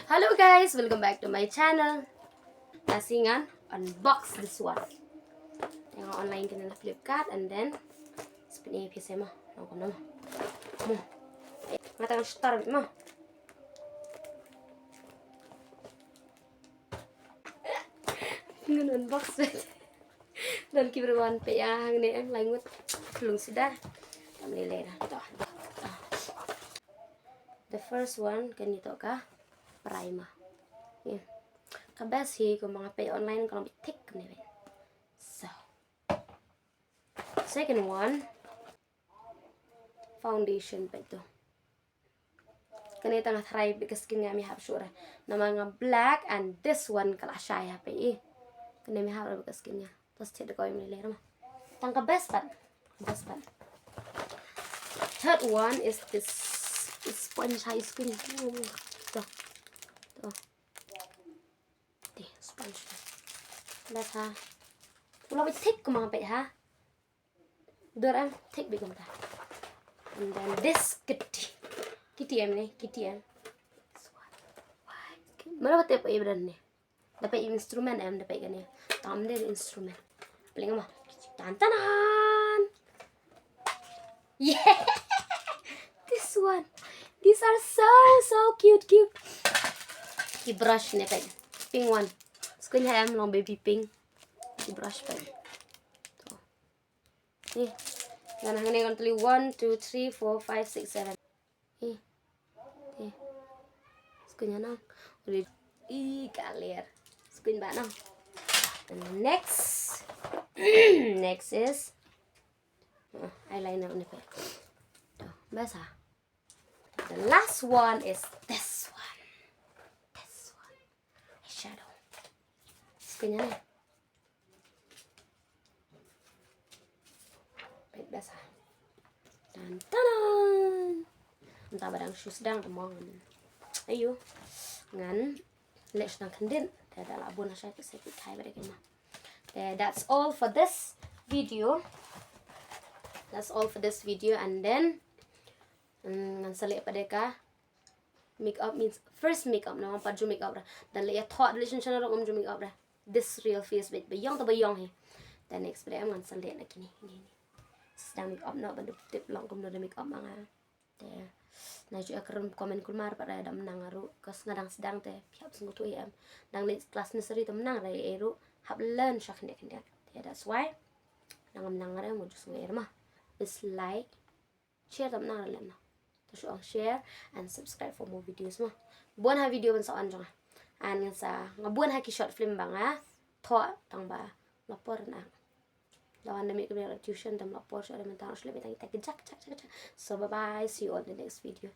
Hello guys, welcome back to my channel. Nasingan unbox this one. Yang online kena na Flipkart and then sebenarnya PC mah. Ako na mah. Matang start mah. Ngun unbox it. Dan kiberwan pe yang ni ang langut belum sudah. Kami lera. The first one ganito ka primer. Yeah. Kabes hi kung mga pay online kalau thick ni. So. Second one foundation pa ito. Kanita nga try because kin nga mi have sure na mga black and this one kala siya pa eh. Kani mi have because kin nga. Tapos tida ko yung nilera mo. Tang kabes pa. Best pa. Third one is this sponge ice cream. Ito. Sponge. Let's ha. Wala ba thick ko mga pay ha. Dorang thick bigam ta. And then this kitty em ni, kitty em. Mana ba tayo pa ibran ni? Dapat instrument em dapat gani. Tam dia instrument. Paling mah. Tantanan. Yeah. This one. These are so cute. Ki brush ni pa. Pink one. Skunya em long baby pink. Ki brush pa. To. Ni. Yan ang nga tuloy 1 2 3 4 5 6 7. Eh. Skunya na. Ulit. Kalir. Skunya ba na? And next is eyeliner ni pa. To. Basa. The last one is this one. Eyeshadow. Skunya na. Baik basa. Tantanan. Entah badang shoes dang among. Ayo. Ngan let's nang kendin. Ada labun saya kesepit kai pada kena. That's all for this video. And then ngan salik pada ka makeup means first makeup na paju makeup ra. Dan le thought relationship na rom ju makeup ra. This real face bit bayong to bayong he. Then next pada ngan salik na kini. Sedang make up na bandu tip long kum do make up mga te na ju akram comment kulmar pada dam nang aru kas ngadang sedang te piap sungguh tu em nang le class nursery tam nang rai eru hab learn shak ne kinda. That's why nang ra mo ju sungai mah is like share tam nang ra na to show share and subscribe for more videos mah buan ha video ban sa an jong an sa ngabuan ha ki short film banga tho tang ba lapor na lawan demi kemudian tuition dan lapor soal mental harus lebih kita kejak. So bye bye, see you on the next video.